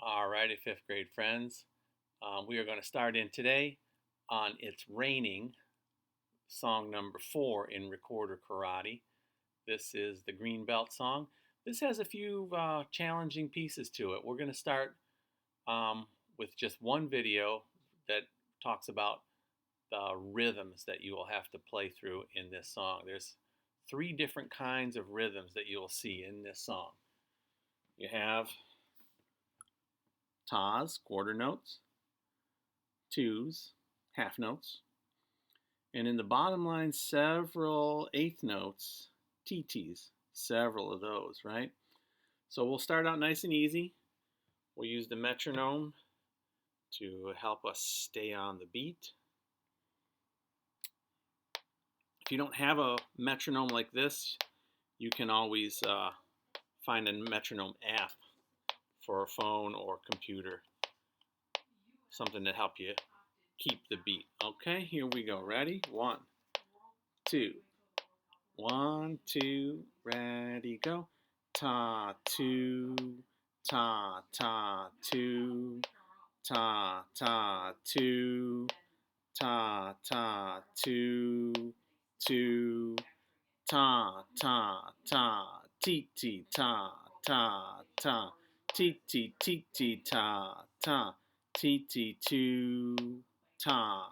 Alrighty, fifth grade friends. We are going to start in today on It's Raining, song number 4 in Recorder Karate. This is the Green Belt song. This has a few challenging pieces to it. We're going to start with just one video that talks about the rhythms that you will have to play through in this song. There's 3 different kinds of rhythms that you will see in this song. You have tas, quarter notes, twos, half notes, and in the bottom line, several eighth notes, TTs, several of those, right? So we'll start out nice and easy. We'll use the metronome to help us stay on the beat. If you don't have a metronome like this, you can always find a metronome app for a phone or computer, something to help you keep the beat. Okay, here we go. Ready? 1, 2. 1, 2, ready, go. Ta, 2, ta, ta, 2, ta, ta, 2, ta, ta, 2, 2, ta, ta, ta, ti, ti, ta, ta, ta, ti, ti, ti, ti, ta, ta, ti, ti, 2, ta.